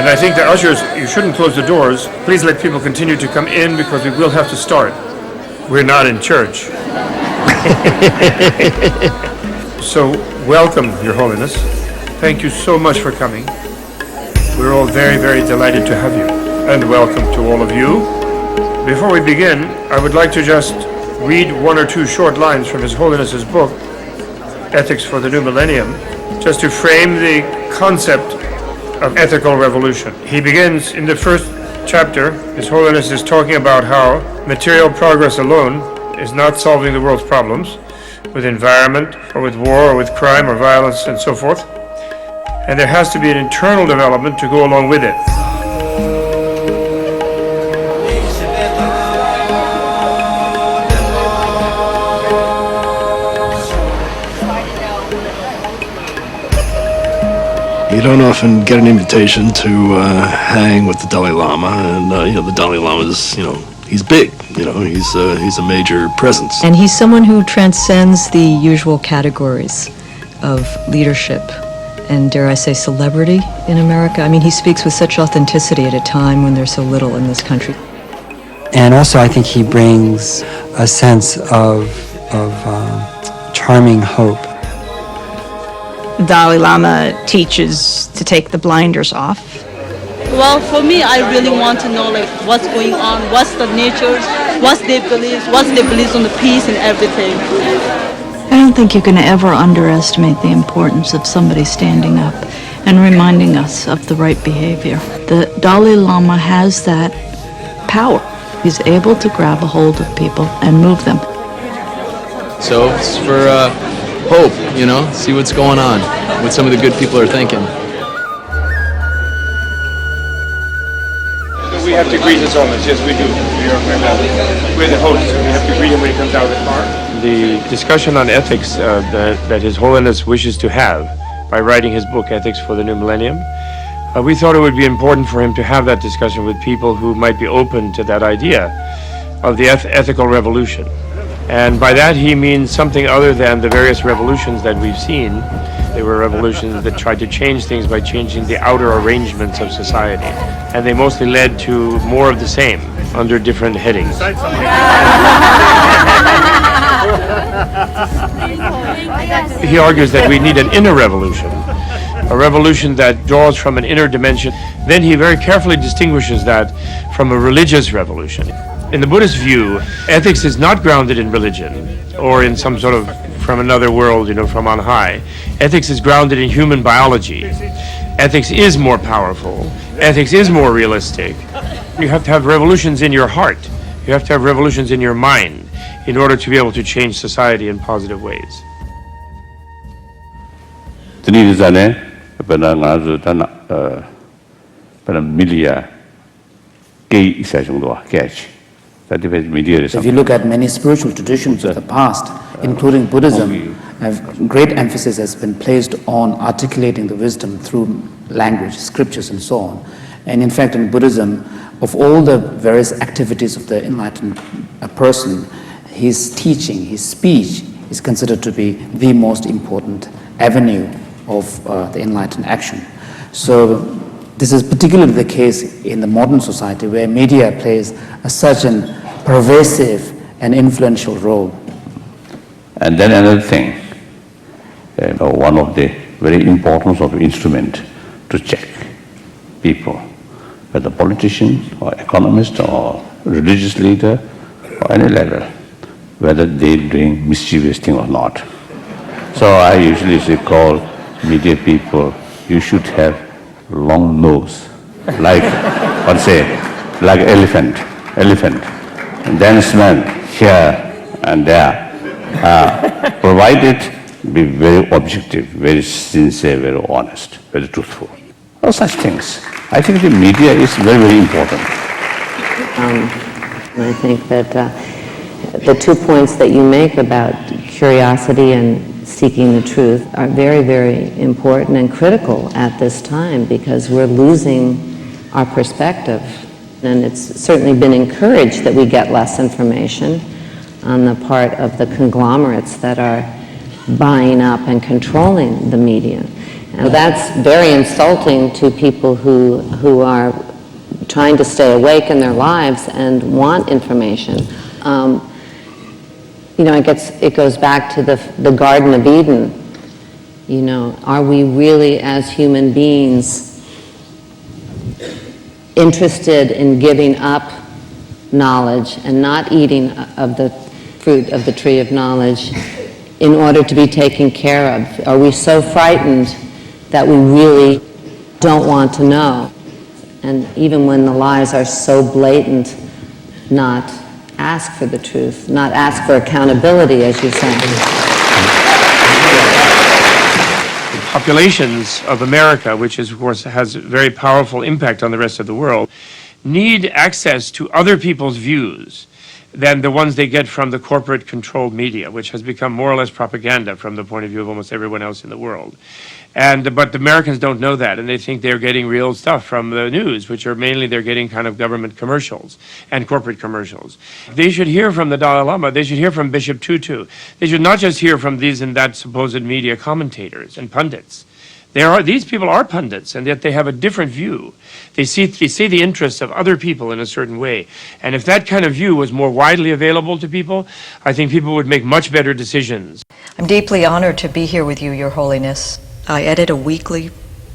And I think the ushers, you shouldn't close the doors. Please let people continue to come in because we will have to start. We're not in church. So welcome, Your Holiness. Thank you so much for coming. We're all very, very delighted to have you. And welcome to all of you. Before we begin, I would like to just read one or two short lines from His Holiness's book, Ethics for the New Millennium, just to frame the concept of ethical revolution. He begins in the first chapter. His Holiness is talking about how material progress alone is not solving the world's problems with environment or with war or with crime or violence and so forth. And there has to be an internal development to go along with it. You don't often get an invitation to hang with the Dalai Lama, and the Dalai Lama is, he's big. He's a major presence. And he's someone who transcends the usual categories of leadership and, dare I say, celebrity in America. I mean, he speaks with such authenticity at a time when there's so little in this country. And also, I think he brings a sense of charming hope. The Dalai Lama teaches to take the blinders off. Well, for me, I really want to know what's going on, what's the nature, what's their beliefs on the peace and everything. I don't think you can ever underestimate the importance of somebody standing up and reminding us of the right behavior. The Dalai Lama has that power. He's able to grab a hold of people and move them. So it's for hope, see what's going on, what some of the good people are thinking. We have to greet His Holiness. Yes, we do. We're the hosts. We have to greet him when he comes out of the car. The discussion on ethics that His Holiness wishes to have by writing his book, Ethics for the New Millennium, we thought it would be important for him to have that discussion with people who might be open to that idea of the ethical revolution. And by that he means something other than the various revolutions that we've seen. They were revolutions that tried to change things by changing the outer arrangements of society. And they mostly led to more of the same under different headings. He argues that we need an inner revolution, a revolution that draws from an inner dimension. Then he very carefully distinguishes that from a religious revolution. In the Buddhist view, ethics is not grounded in religion or in some sort of from another world, from on high. Ethics is grounded in human biology. Ethics is more powerful. Ethics is more realistic. You have to have revolutions in your heart. You have to have revolutions in your mind in order to be able to change society in positive ways. If you look at many spiritual traditions of the past, including Buddhism, great emphasis has been placed on articulating the wisdom through language, scriptures, and so on. And in fact, in Buddhism, of all the various activities of the enlightened person, his teaching, his speech is considered to be the most important avenue of the enlightened action. So this is particularly the case in the modern society where media plays such an pervasive and influential role. And then another thing, one of the very importance of instrument to check people, whether politician or economist or religious leader or any level, whether they're doing mischievous thing or not. So I usually call media people, you should have long nose, like like elephant, and then smell here and there, provided be very objective, very sincere, very honest, very truthful. All such things. I think the media is very, very important. I think that the 2 points that you make about curiosity and seeking the truth are very, very important and critical at this time because we're losing our perspective. And it's certainly been encouraged that we get less information on the part of the conglomerates that are buying up and controlling the media. And that's very insulting to people who are trying to stay awake in their lives and want information. I guess it goes back to the Garden of Eden. Are we really, as human beings, interested in giving up knowledge and not eating of the fruit of the tree of knowledge in order to be taken care of? Are we so frightened that we really don't want to know? And even when the lies are so blatant, not ask for the truth, not ask for accountability, as you say. Populations of America, which is, of course has a very powerful impact on the rest of the world, need access to other people's views than the ones they get from the corporate controlled media, which has become more or less propaganda from the point of view of almost everyone else in the world. But the Americans don't know that, and they think they're getting real stuff from the news, which are mainly they're getting kind of government commercials and corporate commercials. They should hear from the Dalai Lama. They should hear from Bishop Tutu. They should not just hear from these and that supposed media commentators and pundits. These people are pundits, and yet they have a different view. They see the interests of other people in a certain way. And if that kind of view was more widely available to people, I think people would make much better decisions. I'm deeply honored to be here with you, Your Holiness. I edit a weekly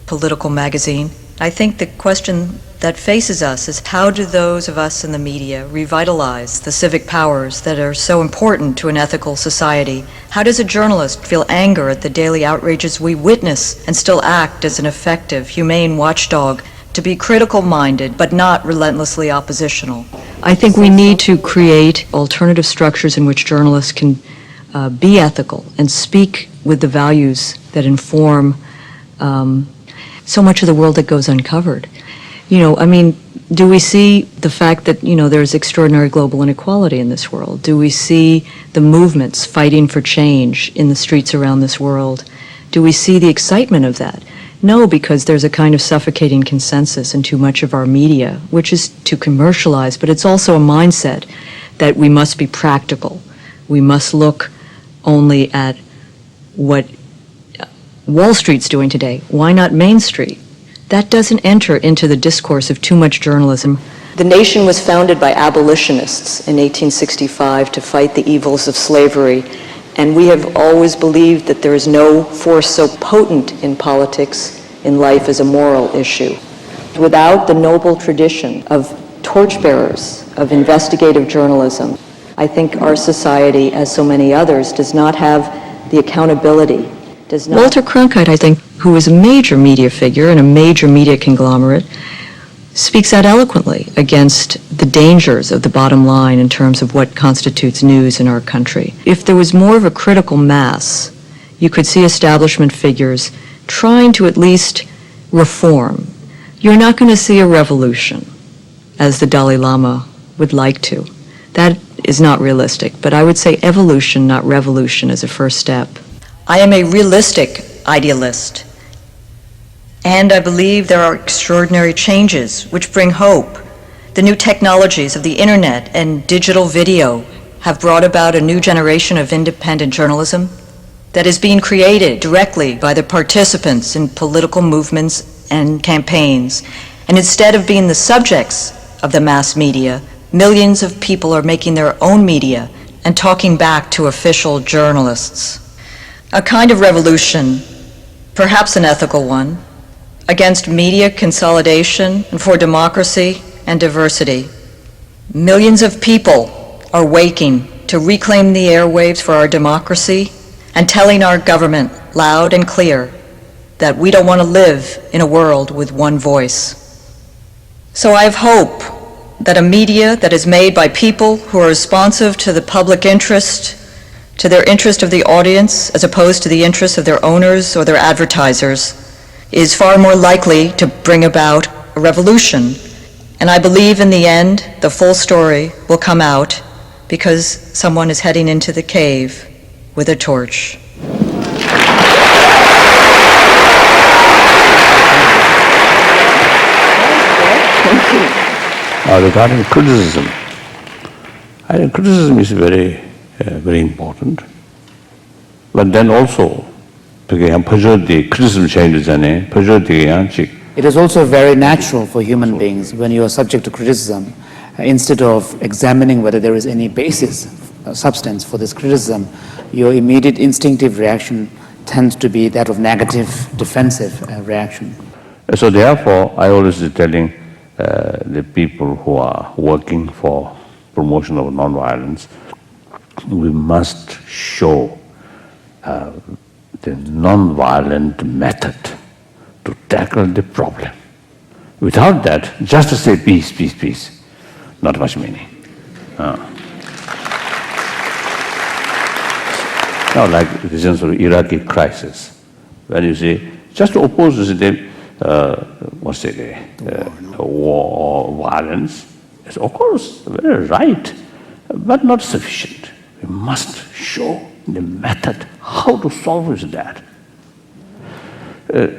political magazine. I think the question that faces us is how do those of us in the media revitalize the civic powers that are so important to an ethical society? How does a journalist feel anger at the daily outrages we witness and still act as an effective, humane watchdog to be critical-minded but not relentlessly oppositional? I think we need to create alternative structures in which journalists can be ethical and speak with the values that inform so much of the world that goes uncovered. Do we see the fact that, there's extraordinary global inequality in this world? Do we see the movements fighting for change in the streets around this world? Do we see the excitement of that? No, because there's a kind of suffocating consensus in too much of our media, which is to commercialize, but it's also a mindset that we must be practical. We must look only at what Wall Street's doing today. Why not Main Street? That doesn't enter into the discourse of too much journalism. The nation was founded by abolitionists in 1865 to fight the evils of slavery, and we have always believed that there is no force so potent in politics, in life, as a moral issue. Without the noble tradition of torchbearers, of investigative journalism, I think our society, as so many others, does not have the accountability. Walter Cronkite, I think, who is a major media figure and a major media conglomerate, speaks out eloquently against the dangers of the bottom line in terms of what constitutes news in our country. If there was more of a critical mass, you could see establishment figures trying to at least reform. You're not going to see a revolution, as the Dalai Lama would like to. That is not realistic, but I would say evolution, not revolution, is a first step. I am a realistic idealist, and I believe there are extraordinary changes which bring hope. The new technologies of the internet and digital video have brought about a new generation of independent journalism that is being created directly by the participants in political movements and campaigns. And instead of being the subjects of the mass media, millions of people are making their own media and talking back to official journalists. A kind of revolution, perhaps an ethical one, against media consolidation and for democracy and diversity. Millions of people are waking to reclaim the airwaves for our democracy and telling our government loud and clear that we don't want to live in a world with one voice. So I have hope that a media that is made by people who are responsive to the public interest, to their interest of the audience as opposed to the interests of their owners or their advertisers, is far more likely to bring about a revolution. And I believe in the end, the full story will come out because someone is heading into the cave with a torch. Regarding criticism, I think criticism is very important. But then also, 그게 퍼져디 크리스마 차이도 전에 퍼져디 양식. It is also very natural for human beings when you are subject to criticism, instead of examining whether there is any basis, substance for this criticism, your immediate instinctive reaction tends to be that of negative, defensive reaction. So therefore, I always telling the people who are working for promotion of nonviolence, we must show the nonviolent method to tackle the problem. Without that, just to say peace, peace, peace, not much meaning. Now, like the sense of Iraqi crisis, when you say just to oppose the war or violence, is of course very right, but not sufficient. We must show the method how to solve that.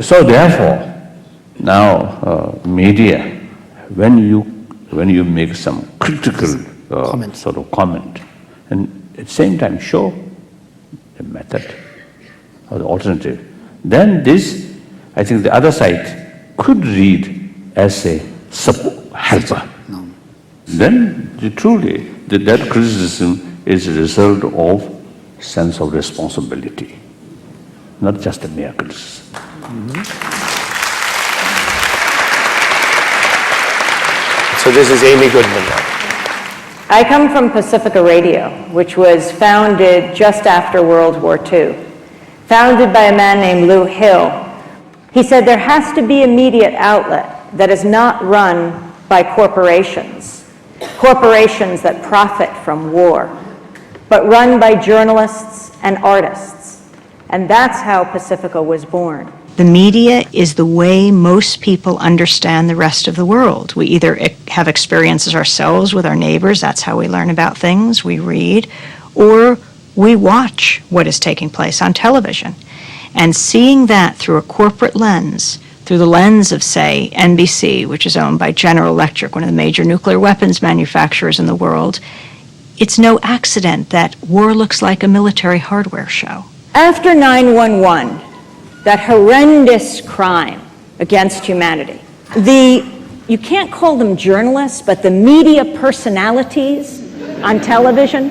So therefore, now media, when you make some critical sort of comment, and at the same time show the method or the alternative, then this, I think the other side could read as a helper. No. Then truly that criticism is a result of sense of responsibility, not just a mere criticism. So this is Amy Goodman now. I come from Pacifica Radio, which was founded just after World War II, founded by a man named Lou Hill. He said there has to be a media outlet that is not run by corporations that profit from war, but run by journalists and artists. And that's how Pacifica was born. The media is the way most people understand the rest of the world. We either have experiences ourselves with our neighbors, that's how we learn about things, we read, or we watch what is taking place on television. And seeing that through a corporate lens, through the lens of, say, NBC, which is owned by General Electric, one of the major nuclear weapons manufacturers in the world, it's no accident that war looks like a military hardware show. After 9/11, that horrendous crime against humanity, you can't call them journalists, but the media personalities on television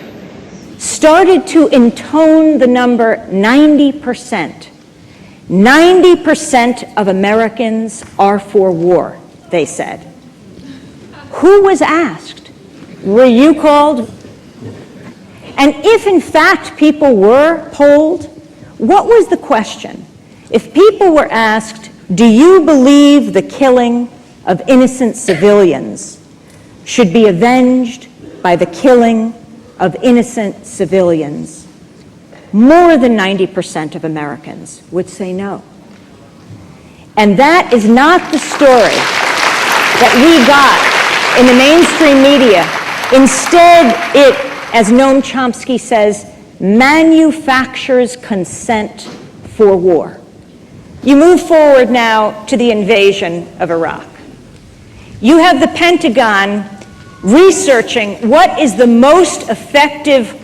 started to intone the number 90%. 90% of Americans are for war, they said. Who was asked? Were you called? And if in fact people were polled, what was the question? If people were asked, do you believe the killing of innocent civilians should be avenged by the killing of innocent civilians, more than 90% of Americans would say no. And that is not the story that we got in the mainstream media. Instead, it, as Noam Chomsky says, manufactures consent for war. You move forward now to the invasion of Iraq. You have the Pentagon researching what is the most effective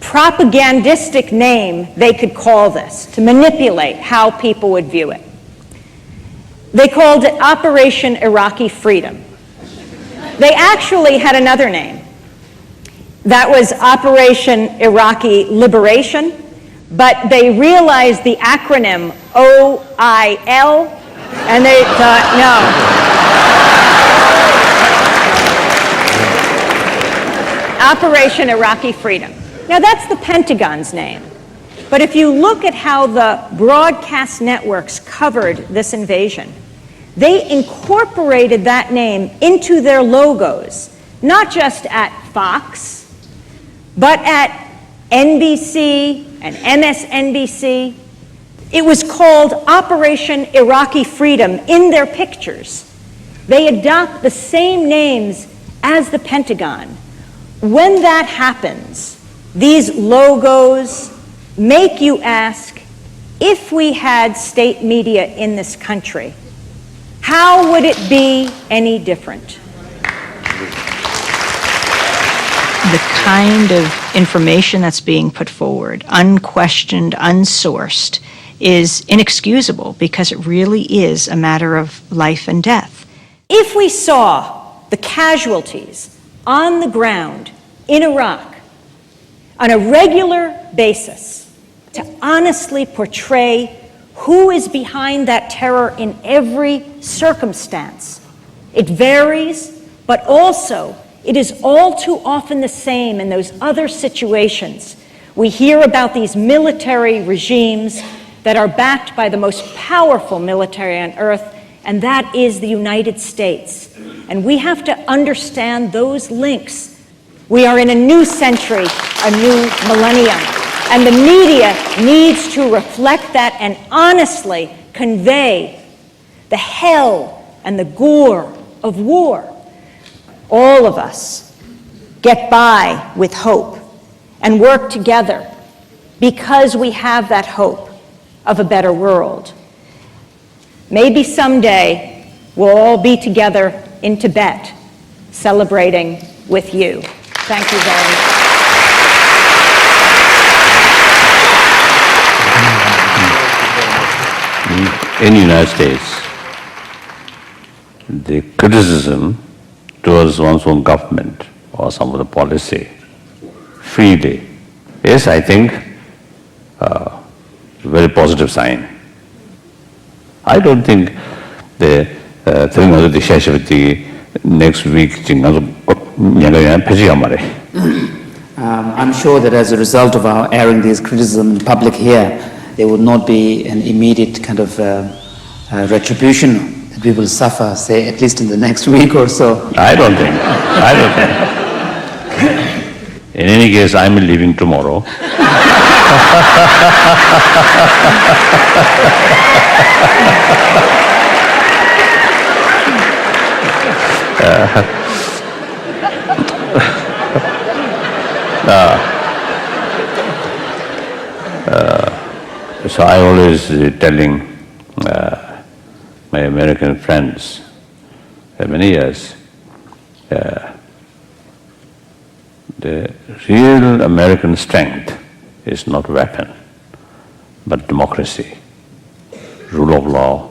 propagandistic name they could call this to manipulate how people would view it. They called it Operation Iraqi Freedom. They actually had another name. That was Operation Iraqi Liberation, but they realized the acronym OIL, and they thought, no. Operation Iraqi Freedom. Now that's the Pentagon's name. But if you look at how the broadcast networks covered this invasion, they incorporated that name into their logos, not just at Fox, but at NBC and MSNBC. It was called Operation Iraqi Freedom in their pictures. They adopt the same names as the Pentagon. When that happens, these logos make you ask, if we had state media in this country, how would it be any different? The kind of information that's being put forward, unquestioned, unsourced, is inexcusable because it really is a matter of life and death. If we saw the casualties on the ground in Iraq on a regular basis to honestly portray who is behind that terror in every circumstance, it varies, but also it is all too often the same in those other situations. We hear about these military regimes that are backed by the most powerful military on earth, and that is the United States. And we have to understand those links. We are in a new century, a new millennium, and the media needs to reflect that and honestly convey the hell and the gore of war. All of us get by with hope and work together because we have that hope of a better world. Maybe someday we'll all be together in Tibet celebrating with you. Thank you very much. In the United States, the criticism towards one's own government or some of the policy freely is, I think, a very positive sign. I don't think the next week I'm sure that as a result of our airing these criticism in public here, there will not be an immediate kind of retribution that we will suffer, say, at least in the next week or so. I don't think. In any case, I'm leaving tomorrow. So I always telling my American friends many years, the real American strength is not weapon, but democracy, rule of law,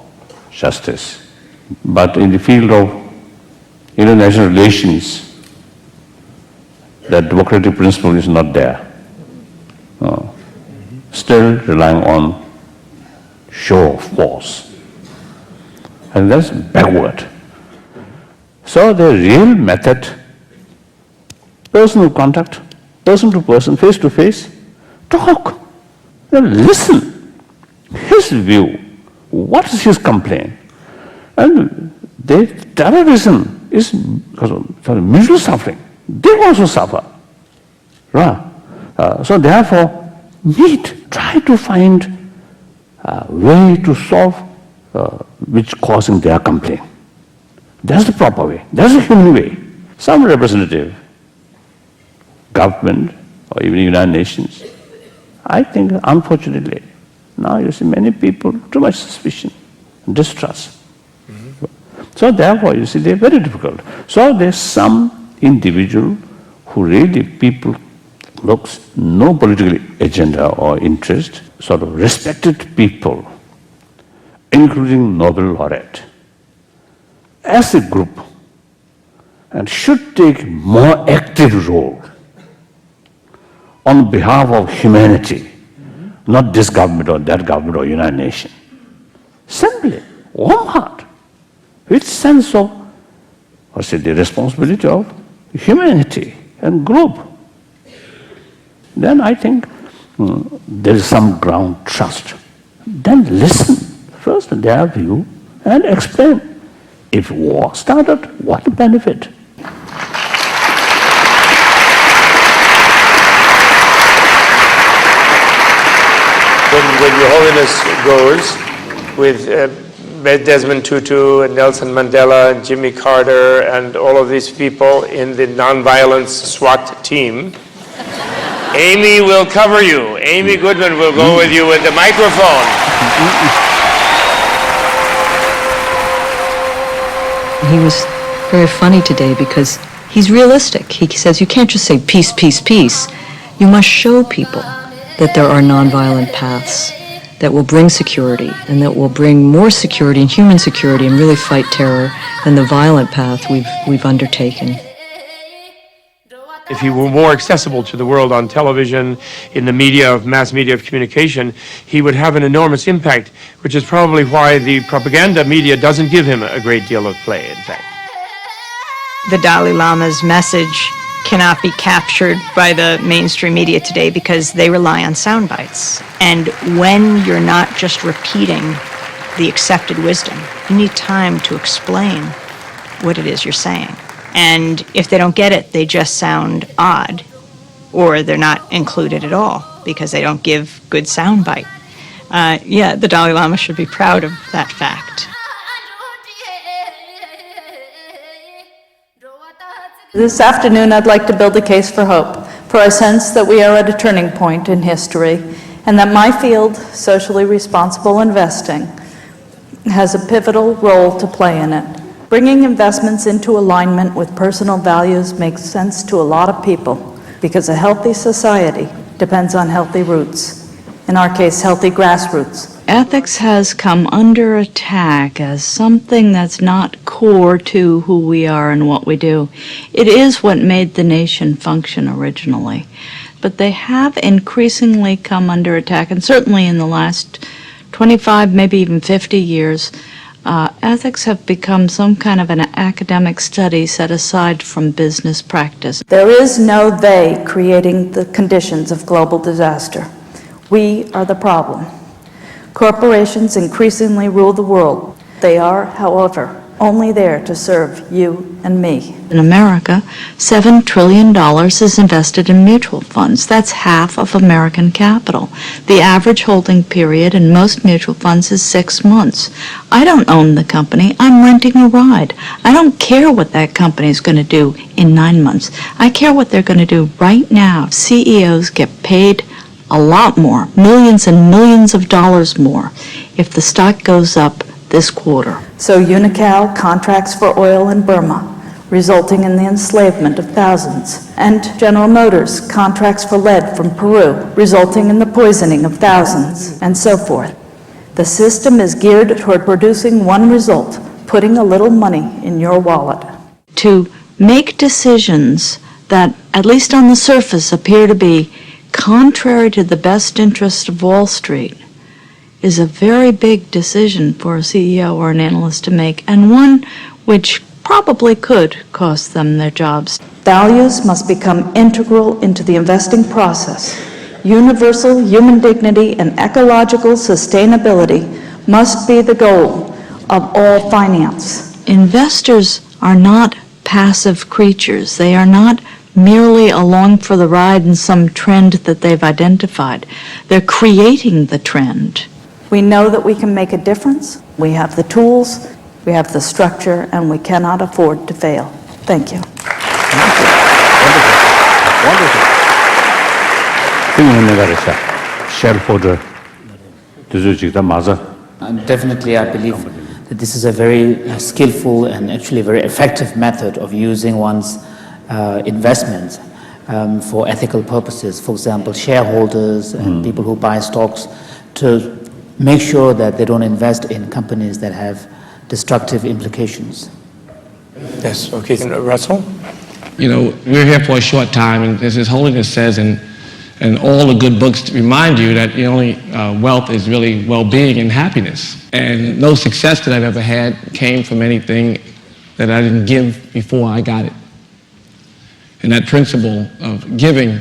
justice. But in the field of international relations, that democratic principle is not there. Still relying on show of force. And that's backward. So the real method, personal contact, person to person, face to face, talk, then listen. His view, what is his complaint? And the terrorism is because of mutual suffering. They also suffer. Right? So therefore, try to find a way to solve which causing their complaint. That's the proper way. That's the human way. Some representative, government, or even United Nations, I think, unfortunately, now you see many people, too much suspicion, distrust. So therefore, you see, they're very difficult. So there's some individual who really people looks no political agenda or interest, sort of respected people, including Nobel laureate, as a group, and should take more active role on behalf of humanity, not this government or that government or United Nations. Simply, warm heart, with sense of, the responsibility of humanity and globe. Then I think there is some ground trust. Then listen first their view and explain. If war started, what benefit? When Your Holiness goes with Desmond Tutu and Nelson Mandela and Jimmy Carter and all of these people in the nonviolence SWAT team, Amy will cover you. Amy Goodman will go with you with the microphone. He was very funny today because he's realistic. He says you can't just say peace, peace, peace. You must show people that there are nonviolent paths, that will bring security and that will bring more security and human security and really fight terror than the violent path we've undertaken. If he were more accessible to the world on television, in the media, of mass media of communication, he would have an enormous impact, which is probably why the propaganda media doesn't give him a great deal of play, in fact. The Dalai Lama's message cannot be captured by the mainstream media today because they rely on sound bites. And when you're not just repeating the accepted wisdom, you need time to explain what it is you're saying. And if they don't get it, they just sound odd, or they're not included at all because they don't give good soundbite. The Dalai Lama should be proud of that fact. This afternoon, I'd like to build a case for hope, for I sense that we are at a turning point in history, and that my field, socially responsible investing, has a pivotal role to play in it. Bringing investments into alignment with personal values makes sense to a lot of people, because a healthy society depends on healthy roots. In our case, healthy grassroots. Ethics has come under attack as something that's not core to who we are and what we do. It is what made the nation function originally, but they have increasingly come under attack, and certainly in the last 25, maybe even 50 years, ethics have become some kind of an academic study set aside from business practice. There is no they creating the conditions of global disaster. We are the problem. Corporations increasingly rule the world. They are, however, only there to serve you and me. In America, $7 trillion is invested in mutual funds. That's half of American capital. The average holding period in most mutual funds is 6 months. I don't own the company. I'm renting a ride. I don't care what that company is going to do in 9 months. I care what they're going to do right now. CEOs get paid a lot more, millions and millions of dollars more, if the stock goes up this quarter. So Unocal contracts for oil in Burma, resulting in the enslavement of thousands. And General Motors contracts for lead from Peru, resulting in the poisoning of thousands, and so forth. The system is geared toward producing one result, putting a little money in your wallet. To make decisions that, at least on the surface, appear to be contrary to the best interest of Wall Street is a very big decision for a CEO or an analyst to make, and one which probably could cost them their jobs. Values must become integral into the investing process. Universal human dignity and ecological sustainability must be the goal of all finance. Investors are not passive creatures. They are not merely along for the ride in some trend that they've identified. They're creating the trend. We know that we can make a difference. We have the tools, we have the structure, and we cannot afford to fail. Thank you. Wonderful. Shareholder. Definitely, I believe that this is a very skillful and actually very effective method of using one's investments for ethical purposes. For example, shareholders and people who buy stocks, to make sure that they don't invest in companies that have destructive implications. Yes, okay. Russell? You know, we're here for a short time, and as His Holiness says, and all the good books remind you that the only wealth is really well-being and happiness. And no success that I've ever had came from anything that I didn't give before I got it. And that principle of giving,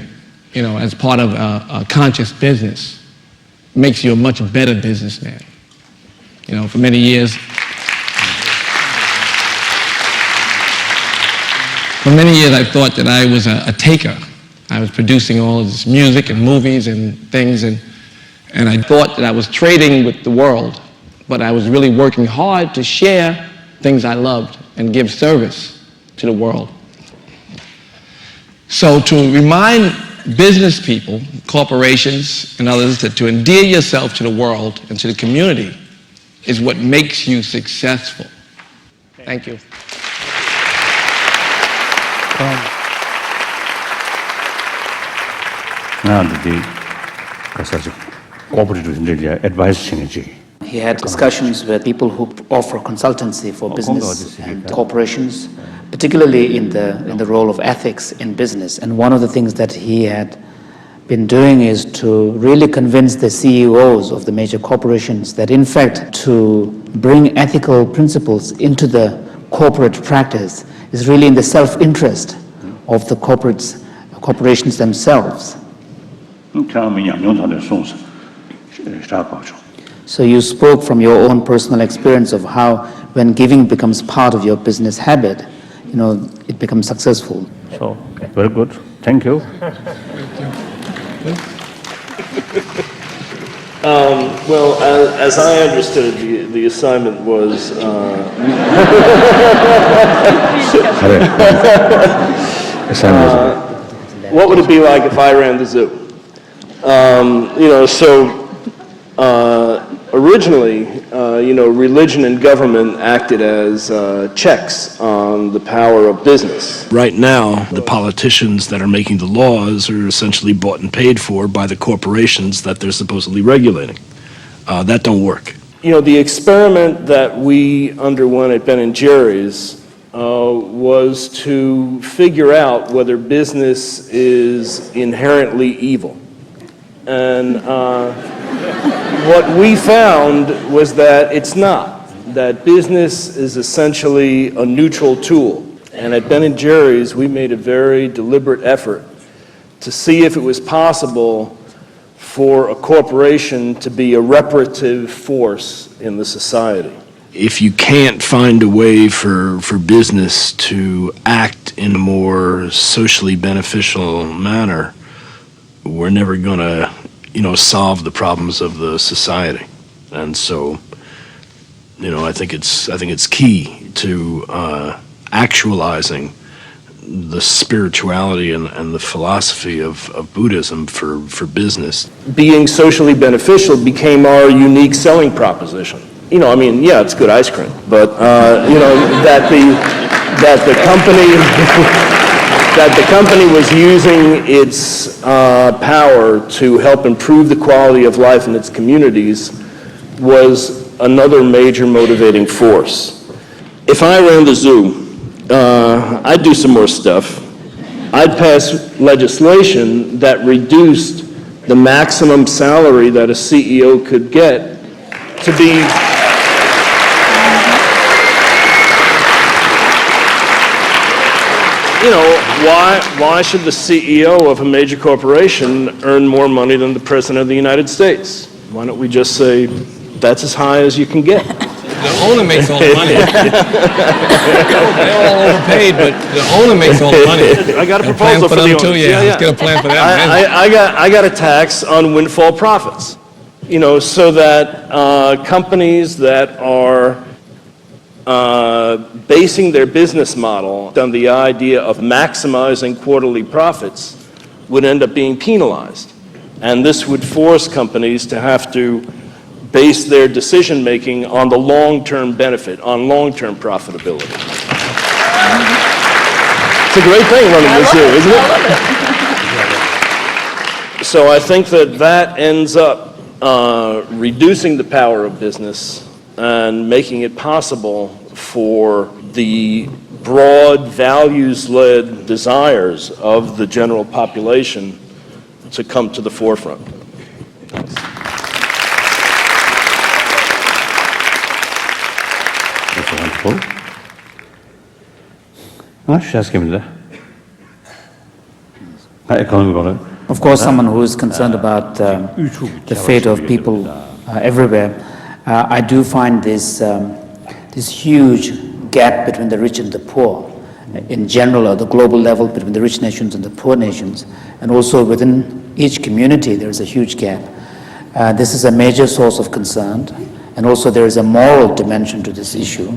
you know, as part of a conscious business makes you a much better businessman. You know, for many years, I thought that I was a taker. I was producing all of this music and movies and things, and I thought that I was trading with the world, but I was really working hard to share things I loved and give service to the world. So to remind business people, corporations, and others that to endear yourself to the world and to the community is what makes you successful. Thank you. He had discussions with people who offer consultancy for business and corporations, particularly in the role of ethics in business. And one of the things that he had been doing is to really convince the CEOs of the major corporations that in fact to bring ethical principles into the corporate practice is really in the self-interest of the corporations themselves. So you spoke from your own personal experience of how when giving becomes part of your business habit, it becomes successful. So, very good. Thank you. Well, as I understood it, the assignment was what would it be like if I ran the zoo? Originally, religion and government acted as checks on the power of business. Right now, the politicians that are making the laws are essentially bought and paid for by the corporations that they're supposedly regulating. That don't work. The experiment that we underwent at Ben & Jerry's was to figure out whether business is inherently evil. And what we found was that it's not, that business is essentially a neutral tool. And at Ben & Jerry's, we made a very deliberate effort to see if it was possible for a corporation to be a reparative force in the society. If you can't find a way for business to act in a more socially beneficial manner, we're never going to, solve the problems of the society. And so, I think it's key to actualizing the spirituality and the philosophy of Buddhism for business. Being socially beneficial became our unique selling proposition. It's good ice cream, but that the company was using its power to help improve the quality of life in its communities was another major motivating force. If I ran the zoo, I'd do some more stuff. I'd pass legislation that reduced the maximum salary that a CEO could get to be why should the CEO of a major corporation earn more money than the President of the United States? Why don't we just say, that's as high as you can get? The owner makes all the money. They're all overpaid, but the owner makes all the money. I got a proposal for the them owner. too, yeah. Let's get a plan for them. I got a tax on windfall profits, so that companies that are basing their business model on the idea of maximizing quarterly profits would end up being penalized. And this would force companies to have to base their decision-making on the long-term benefit, on long-term profitability. It's a great thing running the zoo, isn't it? So I think that ends up reducing the power of business and making it possible for the broad, values-led desires of the general population to come to the forefront. Thanks. That's wonderful. Of course, someone who is concerned about the fate of people everywhere, I do find this huge gap between the rich and the poor, in general, at the global level, between the rich nations and the poor nations, and also within each community there is a huge gap. This is a major source of concern, and also there is a moral dimension to this issue.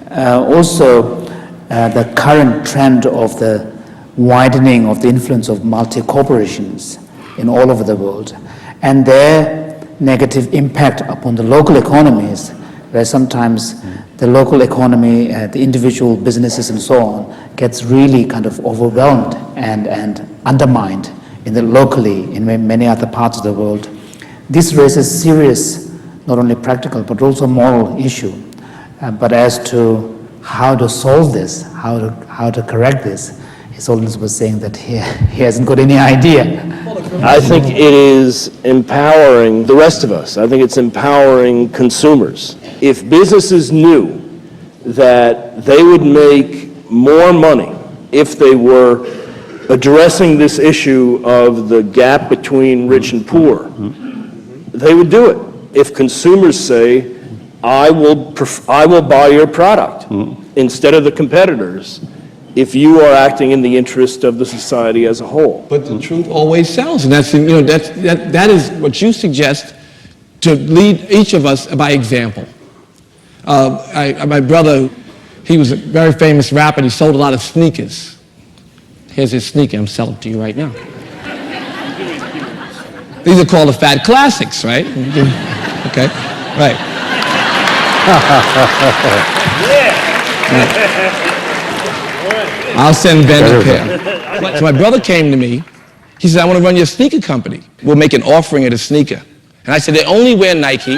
The current trend of the widening of the influence of multi-corporations in all over the world, and their negative impact upon the local economies, where sometimes the local economy, the individual businesses and so on, gets really kind of overwhelmed and undermined locally in many other parts of the world. this raises serious, not only practical, but also moral issue. But as to how to solve this, how to correct this, His Holiness was saying that he hasn't got any idea. I think it is empowering the rest of us. I think it's empowering consumers. If businesses knew that they would make more money if they were addressing this issue of the gap between rich and poor, they would do it. If consumers say, I will buy your product instead of the competitors, if you are acting in the interest of the society as a whole. But the truth always sells, and that is what you suggest, to lead each of us by example. My brother, he was a very famous rapper, and he sold a lot of sneakers. Here's his sneaker, I'm selling to you right now. These are called the Fat Classics, right? Okay, right. I'll send Ben a pair. So my brother came to me. He said, I want to run your sneaker company. We'll make an offering at a sneaker. And I said, they only wear Nike.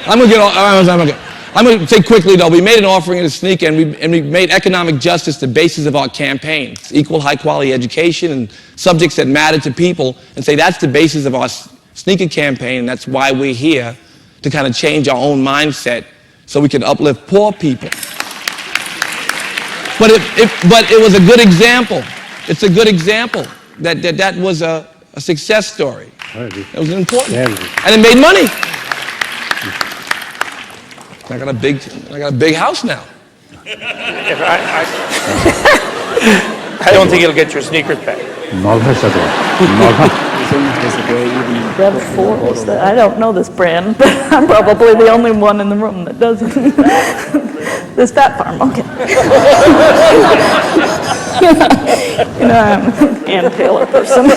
I'm going to say quickly, though, we made an offering at a sneaker, and we made economic justice the basis of our campaign. It's equal high-quality education and subjects that matter to people, and say that's the basis of our sneaker campaign, and that's why we're here, to kind of change our own mindset so we can uplift poor people. But it was a good example. It's a good example that was a success story. It was important. And it made money. I got a big house now. I don't think it'll get your sneakers back. Rev 4 is that, I don't know this brand, but I'm probably the only one in the room that doesn't. This Fat Farm, okay. I'm an Ann Taylor person.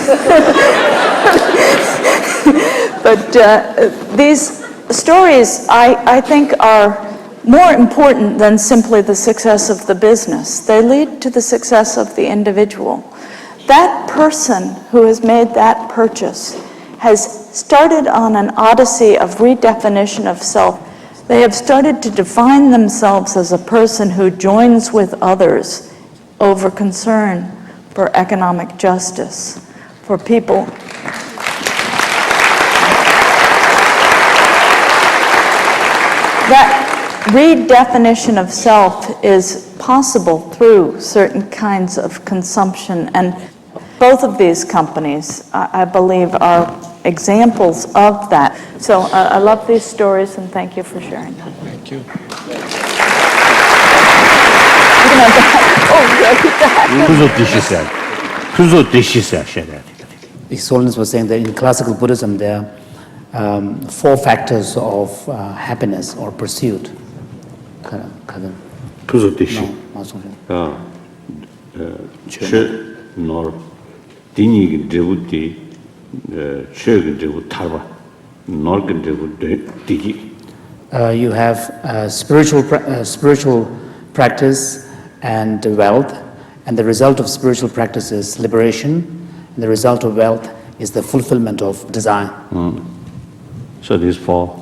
But these stories, I think, are more important than simply the success of the business. They lead to the success of the individual. That person who has made that purchase has started on an odyssey of redefinition of self. They have started to define themselves as a person who joins with others over concern for economic justice, for people. That redefinition of self is possible through certain kinds of consumption, and both of these companies, I believe, are examples of that. So I love these stories, and thank you for sharing them. Thank you. His Holiness was saying that in classical Buddhism there are 4 factors of happiness or pursuit. You have spiritual practice and wealth, and the result of spiritual practice is liberation, and the result of wealth is the fulfillment of desire. So these 4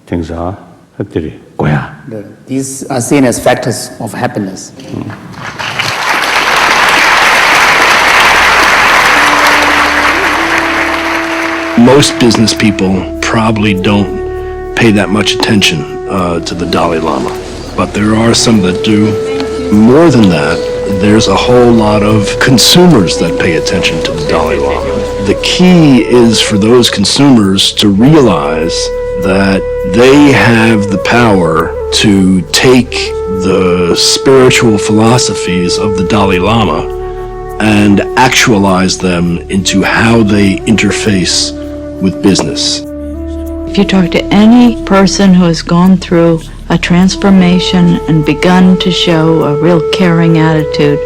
things are These are seen as factors of happiness. Most business people probably don't pay that much attention to the Dalai Lama, but there are some that do. More than that, there's a whole lot of consumers that pay attention to the Dalai Lama. The key is for those consumers to realize that they have the power to take the spiritual philosophies of the Dalai Lama and actualize them into how they interface with business. If you talk to any person who has gone through a transformation and begun to show a real caring attitude,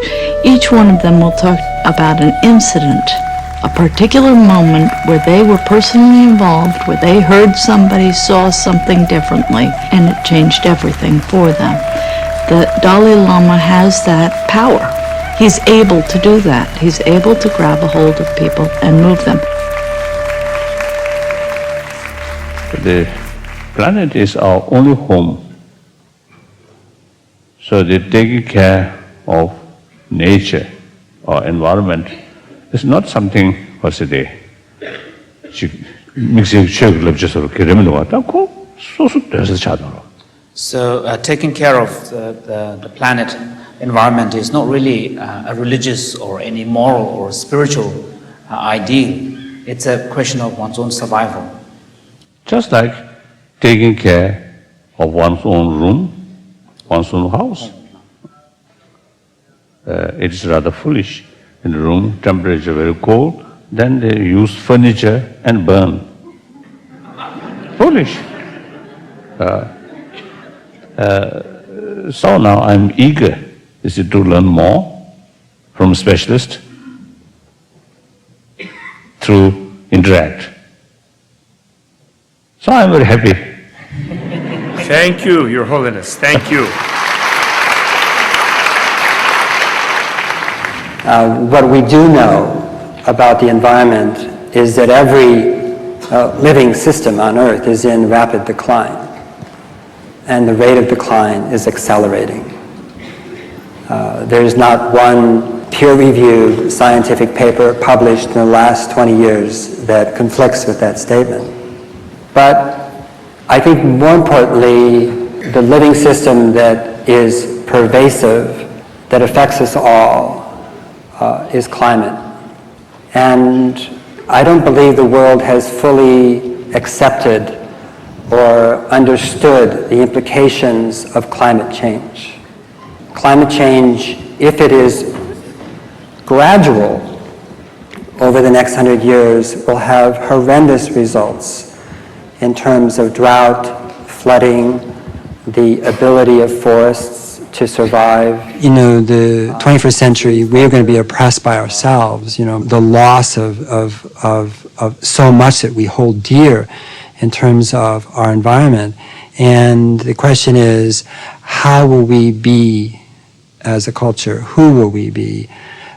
each one of them will talk about an incident, a particular moment where they were personally involved, where they heard somebody, saw something differently, and it changed everything for them. The Dalai Lama has that power. He's able to do that. He's able to grab a hold of people and move them. the planet is our only home. So the taking care of nature or environment is not something for today. So taking care of the planet, environment is not really a religious or any moral or spiritual ideal. It's a question of one's own survival. Just like taking care of one's own room, one's own house. It is rather foolish. In the room, temperature very cold, then they use furniture and burn. Foolish. So now I'm eager to learn more from specialists through interact. So I'm very happy. Thank you, Your Holiness. Thank you. What we do know about the environment is that every living system on Earth is in rapid decline, and the rate of decline is accelerating. There's not one peer-reviewed scientific paper published in the last 20 years that conflicts with that statement. But I think more importantly, the living system that is pervasive, that affects us all, is climate. And I don't believe the world has fully accepted or understood the implications of climate change. Climate change, if it is gradual over the next 100 years, will have horrendous results in terms of drought, flooding, the ability of forests to survive. You know, the 21st century, we're going to be oppressed by ourselves, you know, the loss of so much that we hold dear in terms of our environment. And the question is, how will we be as a culture? Who will we be?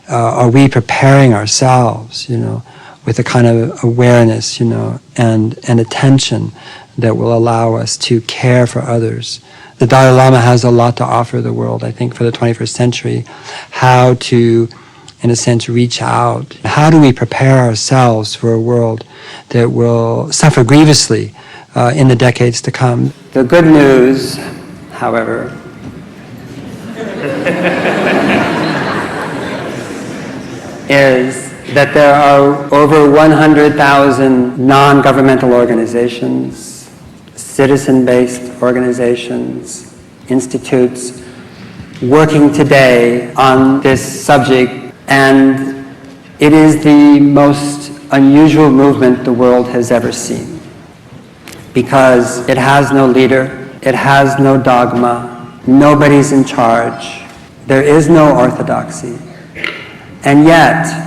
Are we preparing ourselves, you know, with a kind of awareness, you know, and attention that will allow us to care for others? The Dalai Lama has a lot to offer the world, I think, for the 21st century. How to, in a sense, reach out. How do we prepare ourselves for a world that will suffer grievously in the decades to come? The good news, however, is that there are over 100,000 non-governmental organizations, citizen-based organizations, institutes, working today on this subject, and it is the most unusual movement the world has ever seen, because it has no leader, it has no dogma, nobody's in charge, there is no orthodoxy. And yet,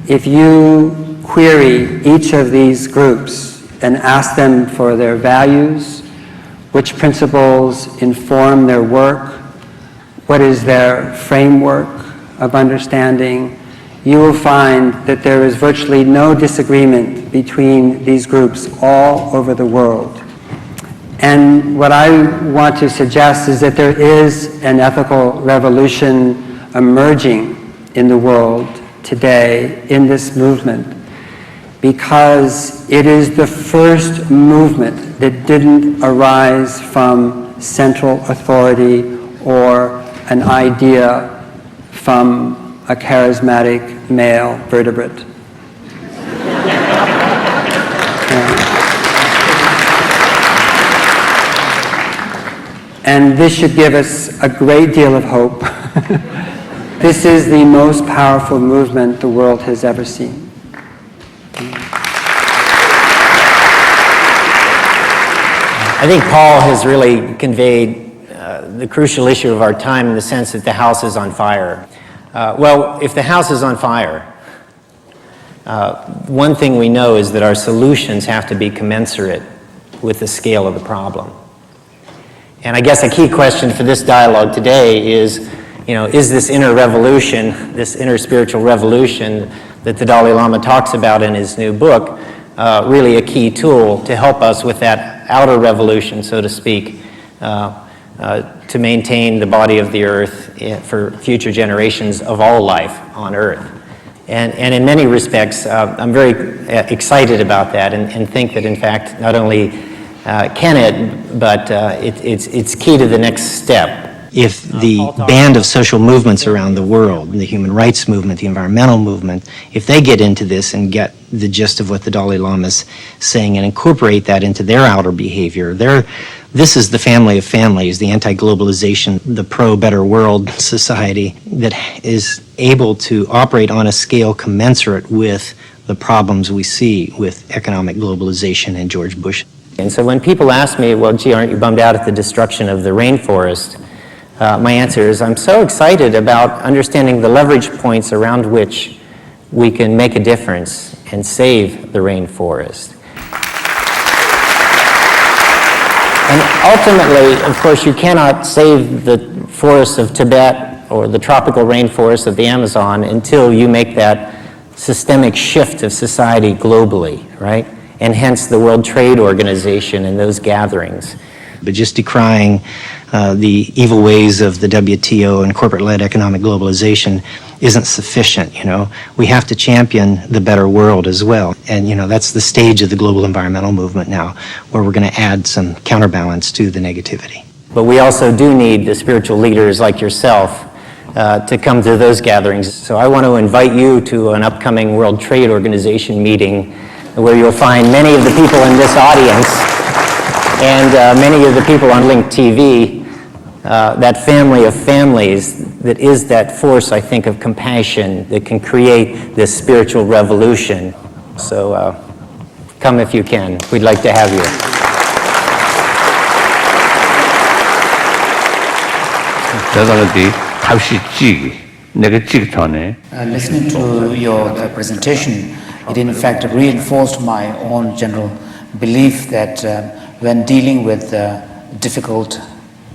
if you query each of these groups and ask them for their values, which principles inform their work, what is their framework of understanding, you will find that there is virtually no disagreement between these groups all over the world. And what I want to suggest is that there is an ethical revolution emerging in the world today in this movement, because it is the first movement that didn't arise from central authority or an idea from a charismatic male vertebrate. And this should give us a great deal of hope. This is the most powerful movement the world has ever seen. I think Paul has really conveyed the crucial issue of our time in the sense that the house is on fire. Well, if the house is on fire, one thing we know is that our solutions have to be commensurate with the scale of the problem. And I guess a key question for this dialogue today is, you know, is this inner revolution, this inner spiritual revolution that the Dalai Lama talks about in his new book, really a key tool to help us with that outer revolution, so to speak, to maintain the body of the earth for future generations of all life on earth. And in many respects, I'm very excited about that and think that, in fact, not only can it, but it's key to the next step. If the band of social movements around the world, the human rights movement, the environmental movement, if they get into this and get the gist of what the Dalai Lama is saying and incorporate that into their outer behavior, this is the family of families, the anti-globalization, the pro-better world society that is able to operate on a scale commensurate with the problems we see with economic globalization and George Bush. And so when people ask me, well, gee, aren't you bummed out at the destruction of the rainforest? My answer is I'm so excited about understanding the leverage points around which we can make a difference and save the rainforest. And ultimately, of course, you cannot save the forests of Tibet or the tropical rainforests of the Amazon until you make that systemic shift of society globally, right? And hence the World Trade Organization and those gatherings. But just decrying the evil ways of the WTO and corporate-led economic globalization isn't sufficient, We have to champion the better world as well. And, that's the stage of the global environmental movement now, where we're going to add some counterbalance to the negativity. But we also do need the spiritual leaders like yourself to come to those gatherings. So I want to invite you to an upcoming World Trade Organization meeting where you'll find many of the people in this audience and many of the people on Link TV, that family of families that is that force, I think, of compassion that can create this spiritual revolution. So come if you can. We'd like to have you. Listening to your presentation, it in fact reinforced my own general belief that when dealing with difficult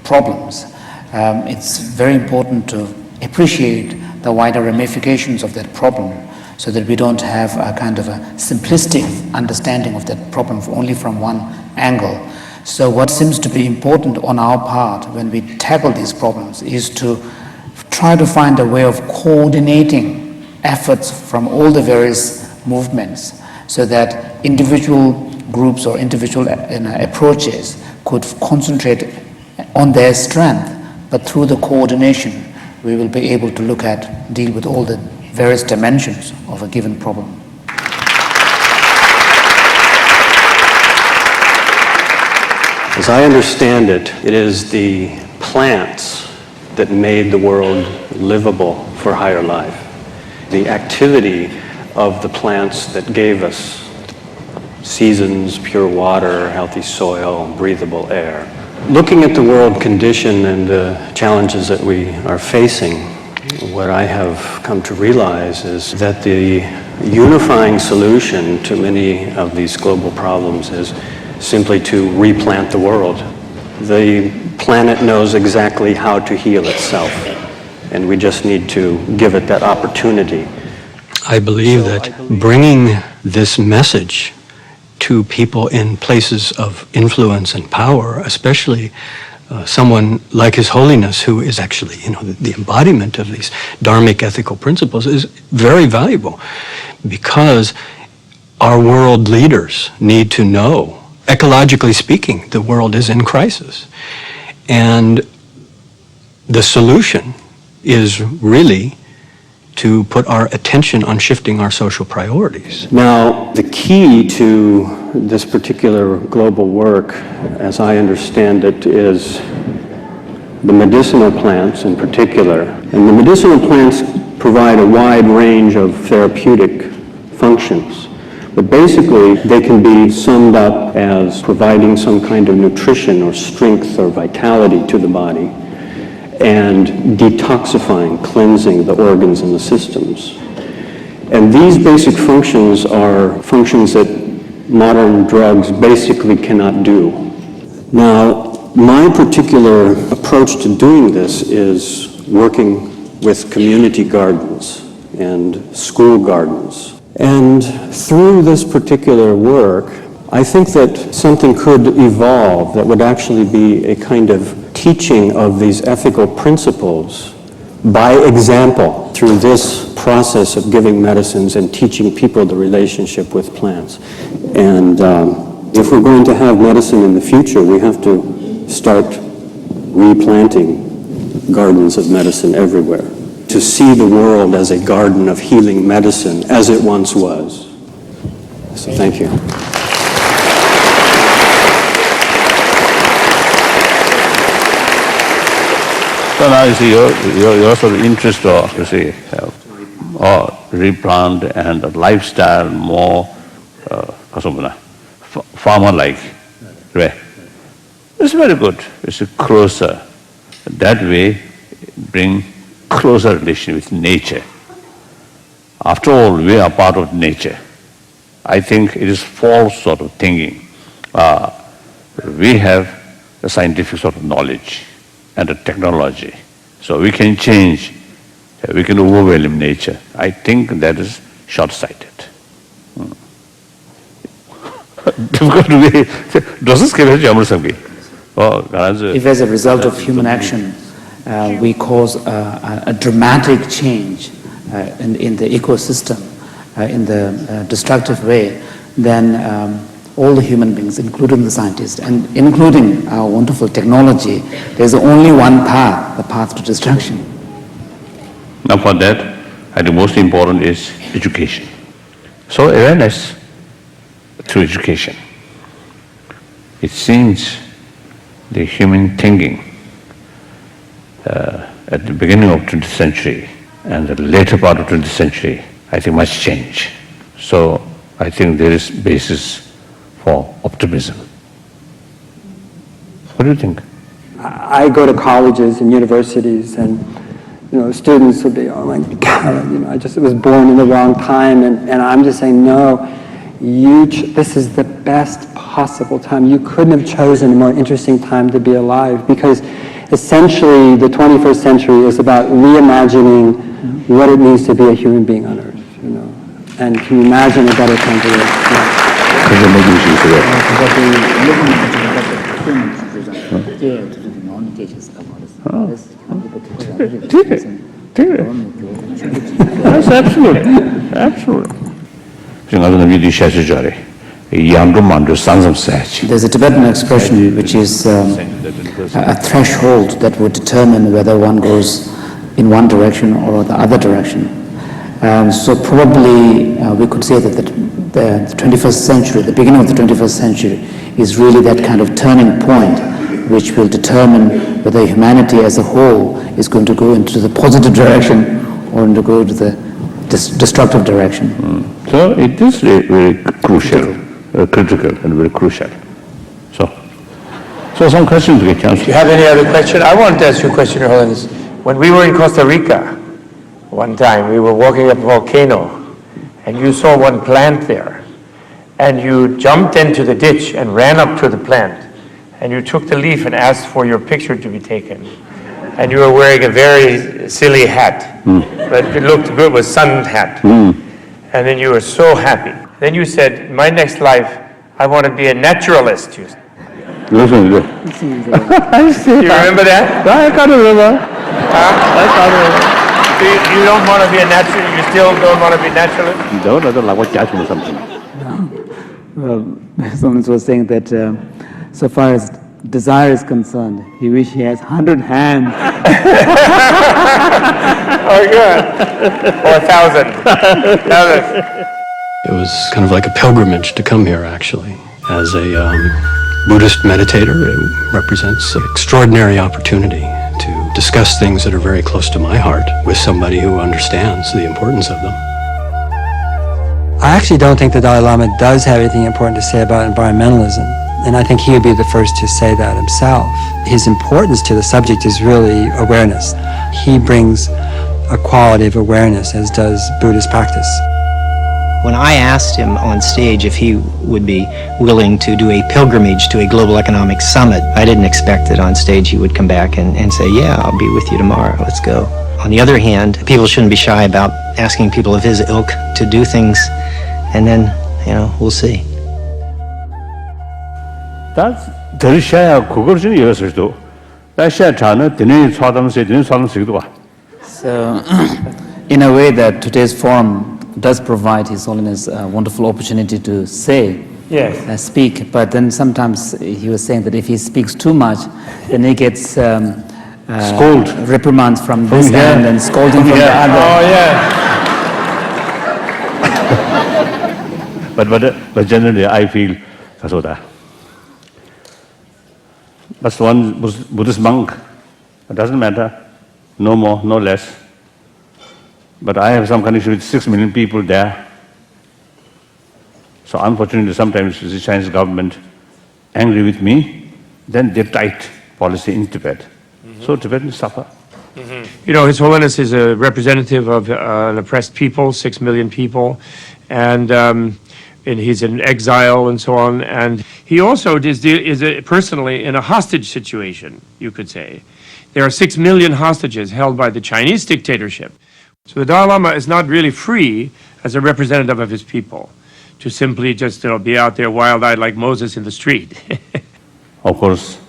problems, it's very important to appreciate the wider ramifications of that problem so that we don't have a kind of a simplistic understanding of that problem only from one angle. So what seems to be important on our part when we tackle these problems is to try to find a way of coordinating efforts from all the various movements so that individual groups or individual approaches could concentrate on their strength, but through the coordination we will be able to deal with all the various dimensions of a given problem. As I understand it, it is the plants that made the world livable for higher life. The activity of the plants that gave us seasons, pure water, healthy soil, breathable air. Looking at the world condition and the challenges that we are facing, what I have come to realize is that the unifying solution to many of these global problems is simply to replant the world. The planet knows exactly how to heal itself, and we just need to give it that opportunity. I believe that bringing this message to people in places of influence and power, especially someone like His Holiness, who is actually, the embodiment of these dharmic ethical principles, is very valuable, because our world leaders need to know, ecologically speaking, the world is in crisis. And the solution is really to put our attention on shifting our social priorities. Now, the key to this particular global work, as I understand it, is the medicinal plants in particular. And the medicinal plants provide a wide range of therapeutic functions. But basically, they can be summed up as providing some kind of nutrition or strength or vitality to the body, and detoxifying, cleansing the organs and the systems. And these basic functions are functions that modern drugs basically cannot do. Now, my particular approach to doing this is working with community gardens and school gardens. And through this particular work, I think that something could evolve that would actually be a kind of teaching of these ethical principles by example through this process of giving medicines and teaching people the relationship with plants. And if we're going to have medicine in the future, we have to start replanting gardens of medicine everywhere, to see the world as a garden of healing medicine as it once was. So thank you. So now you see your sort of interest, or you see, or replant and lifestyle more farmer-like, right? It's very good. It's closer. That way, bring closer relation with nature. After all, we are part of nature. I think it is false sort of thinking. We have the scientific sort of knowledge and the technology. So we can change, we can overwhelm nature. I think that is short-sighted. If as a result of human action, we cause a dramatic change in the ecosystem, in the destructive way, then all the human beings, including the scientists, and including our wonderful technology, there's only one path, the path to destruction. Now for that, I think most important is education. So awareness through education. It seems the human thinking at the beginning of 20th century and the later part of 20th century, I think must change. So I think there is basis for optimism. What do you think? I go to colleges and universities, and students will be, oh my God, I just was born in the wrong time, and I'm just saying, no, this is the best possible time. You couldn't have chosen a more interesting time to be alive, because essentially the 21st century is about reimagining what it means to be a human being on Earth, and can you imagine a better time to live? That's absolutely. There's a Tibetan expression which is a threshold that would determine whether one goes in one direction or the other direction. So probably we could say that the 21st century, the beginning of the 21st century, is really that kind of turning point which will determine whether humanity as a whole is going to go into the positive direction or to go to the destructive direction. So it is very crucial, critical and very crucial. So some questions we can. Do you have any other question? I wanted to ask you a question, Your Holiness. When we were in Costa Rica, one time we were walking up a volcano, and you saw one plant there, and you jumped into the ditch and ran up to the plant, and you took the leaf and asked for your picture to be taken. And you were wearing a very silly hat, but it looked good, it was sun hat. And then you were so happy. Then you said, my next life, I want to be a naturalist. You Listen. You remember that? I can't remember. You don't want to be a natural, you still don't want to be naturalist? No, I don't like what judgment or something. Well, someone was saying that so far as desire is concerned, he wishes he has 100 hands. Oh, good. Or 1,000. It was kind of like a pilgrimage to come here, actually. As a Buddhist meditator, it represents an extraordinary opportunity to discuss things that are very close to my heart with somebody who understands the importance of them. I actually don't think the Dalai Lama does have anything important to say about environmentalism, and I think he would be the first to say that himself. His importance to the subject is really awareness. He brings a quality of awareness, as does Buddhist practice. When I asked him on stage if he would be willing to do a pilgrimage to a global economic summit, I didn't expect that on stage he would come back and say, yeah, I'll be with you tomorrow, let's go. On the other hand, people shouldn't be shy about asking people of his ilk to do things, and then, we'll see. That's 덜 샤야 그걸 좀 이어서도 다시야 자는 드는 사담세 드는 사담세도 So, in a way that today's forum does provide His Holiness a wonderful opportunity to say, speak, but then sometimes he was saying that if he speaks too much, then he gets scold, reprimands from this end and scolding from the other. Oh yeah. But generally, I feel that's what that. But one Buddhist monk, it doesn't matter, no more, no less. But I have some connection with 6 million people there. So unfortunately, sometimes the Chinese government angry with me, then they tight policy in Tibet. So Tibetans suffer. You know, His Holiness is a representative of an oppressed people, 6 million people, and he's in exile and so on. And he also is personally in a hostage situation, you could say. There are 6 million hostages held by the Chinese dictatorship. So the Dalai Lama is not really free as a representative of his people to simply just be out there wild-eyed like Moses in the street. Of course,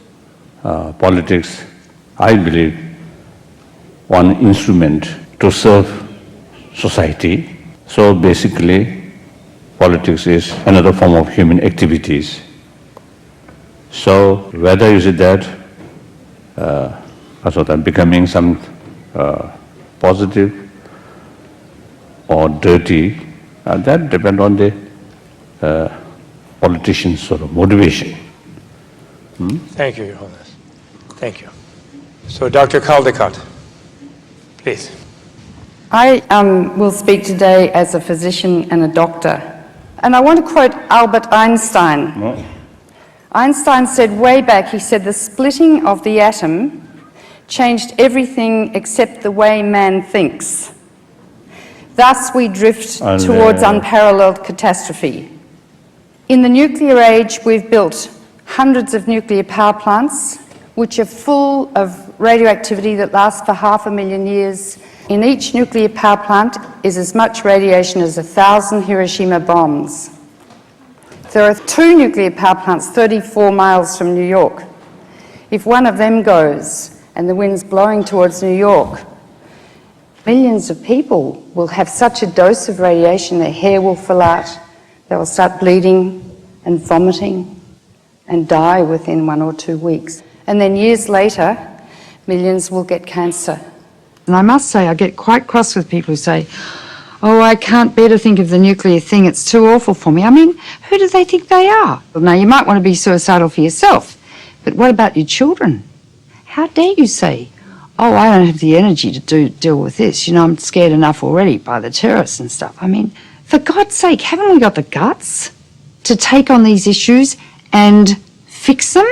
politics, I believe, one instrument to serve society. So basically, politics is another form of human activities. So whether you see that becoming some positive or dirty, that depends on the politician's sort of motivation. Thank you, Your Holiness. Thank you. So, Dr. Caldecott, please. I will speak today as a physician and a doctor. And I want to quote Albert Einstein. No. Einstein said way back, he said, the splitting of the atom changed everything except the way man thinks. Thus we drift towards unparalleled catastrophe. In the nuclear age, we've built hundreds of nuclear power plants, which are full of radioactivity that lasts for 500,000 years. In each nuclear power plant is as much radiation as 1,000 Hiroshima bombs. There are 2 nuclear power plants 34 miles from New York. If one of them goes and the wind's blowing towards New York, millions of people will have such a dose of radiation their hair will fall out, they will start bleeding and vomiting and die within 1 or 2 weeks. And then years later, millions will get cancer. And I must say, I get quite cross with people who say, oh, I can't bear to think of the nuclear thing, it's too awful for me. I mean, who do they think they are? Well, now, you might want to be suicidal for yourself, but what about your children? How dare you say, oh, I don't have the energy to deal with this. You know, I'm scared enough already by the terrorists and stuff. I mean, for God's sake, haven't we got the guts to take on these issues and fix them?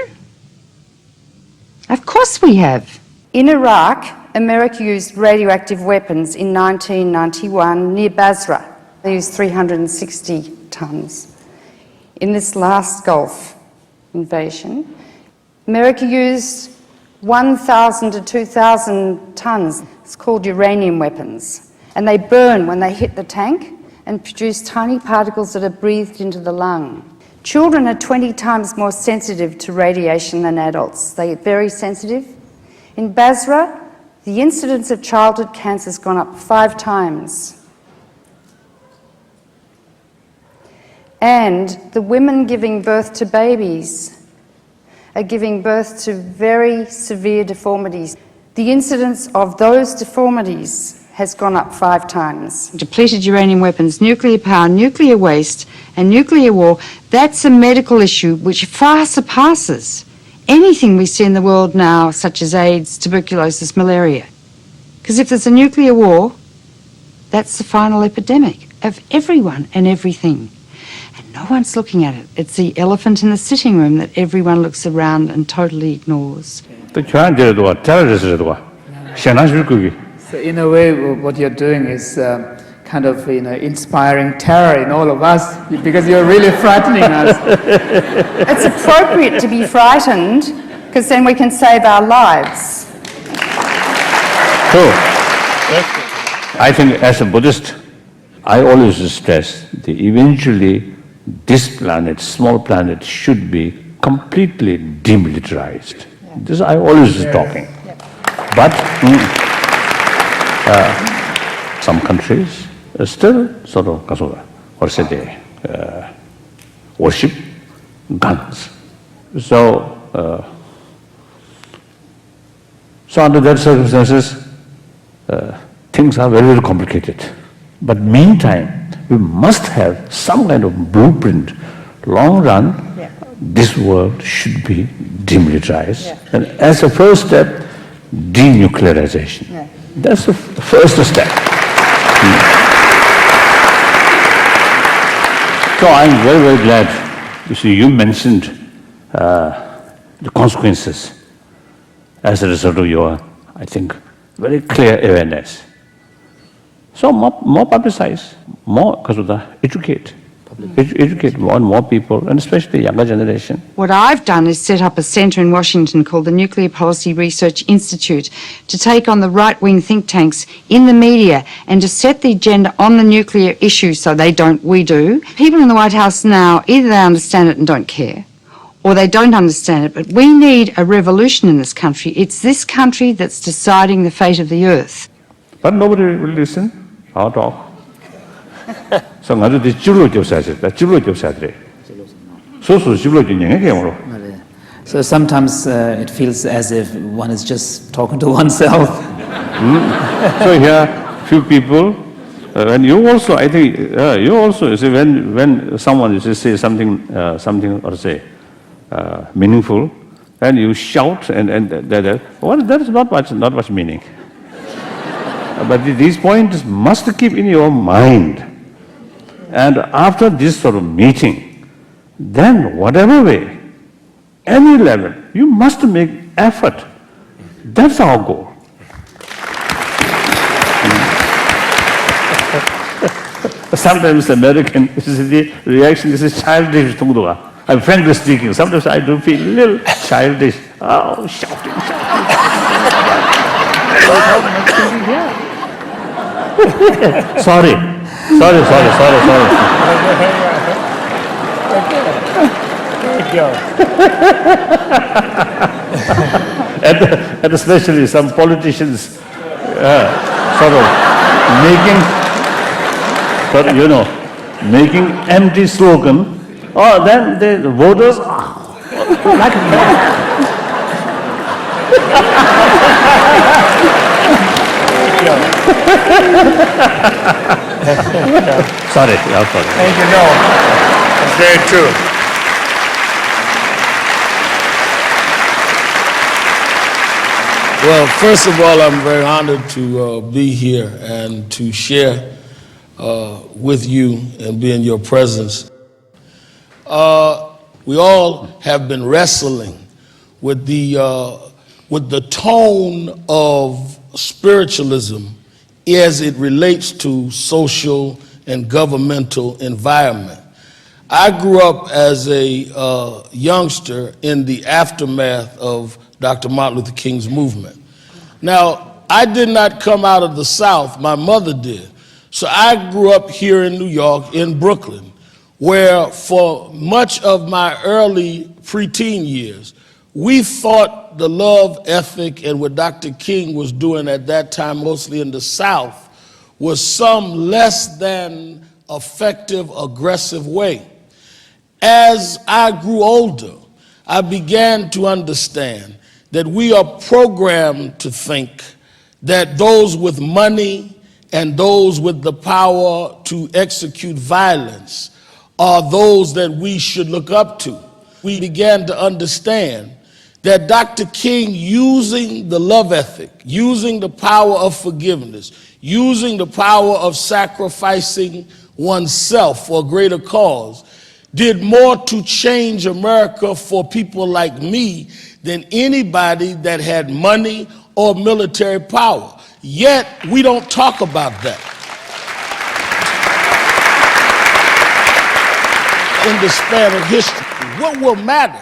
Of course we have. In Iraq, America used radioactive weapons in 1991 near Basra. They used 360 tons. In this last Gulf invasion, America used 1,000 to 2,000 tons. It's called uranium weapons. And they burn when they hit the tank and produce tiny particles that are breathed into the lung. Children are 20 times more sensitive to radiation than adults. They're very sensitive. In Basra, the incidence of childhood cancer has gone up 5 times. And the women giving birth to babies are giving birth to very severe deformities. The incidence of those deformities has gone up 5 times. Depleted uranium weapons, nuclear power, nuclear waste, and nuclear war, that's a medical issue which far surpasses anything we see in the world now, such as AIDS, tuberculosis, malaria. Because if there's a nuclear war, that's the final epidemic of everyone and everything. And no one's looking at it. It's the elephant in the sitting room that everyone looks around and totally ignores. So in a way, what you're doing is kind kind of inspiring terror in all of us because you're really frightening us. It's appropriate to be frightened because then we can save our lives. So, I think as a Buddhist, I always stress that eventually this planet, small planet, should be completely demilitarized. This I always talking. But some countries still sort of, or say they worship guns. So under that circumstances, things are very, very complicated. But meantime, we must have some kind of blueprint. Long run, this world should be demilitarized. And as a first step, denuclearization. That's the first step. So I'm very, very glad. You see, you mentioned the consequences as a result of your, I think, very clear awareness. So more publicize, more educate more and more people, and especially the younger generation. What I've done is set up a centre in Washington called the Nuclear Policy Research Institute to take on the right-wing think tanks in the media and to set the agenda on the nuclear issue so we do. People in the White House now, either they understand it and don't care, or they don't understand it, but we need a revolution in this country. It's this country that's deciding the fate of the earth. But nobody will listen, our talk. So I do this julo So sometimes it feels as if one is just talking to oneself. So here, few people, and you also, I think, you also, see, when someone is say something or say meaningful, and you shout and well, that is not much meaning. But these points must keep in your mind. And after this sort of meeting, then whatever way, any level, you must make effort. That's our goal. Sometimes American the reaction is childish. I'm frankly speaking, sometimes I do feel a little childish. Oh, shouting. Sorry. And especially some politicians sort of making empty slogan. Oh, then the voters like mad. Sorry. Thank you. No, it's very true. Well, first of all, I'm very honored to be here and to share with you and be in your presence. We all have been wrestling with the tone of spiritualism as it relates to social and governmental environment. I grew up as a youngster in the aftermath of Dr. Martin Luther King's movement. Now, I did not come out of the South, my mother did. So I grew up here in New York, in Brooklyn, where for much of my early preteen years, we thought the love ethic and what Dr. King was doing at that time, mostly in the South, was some less than effective, aggressive way. As I grew older, I began to understand that we are programmed to think that those with money and those with the power to execute violence are those that we should look up to. We began to understand that Dr. King, using the love ethic, using the power of forgiveness, using the power of sacrificing oneself for a greater cause, did more to change America for people like me than anybody that had money or military power. Yet, we don't talk about that. in the span of history. What will matter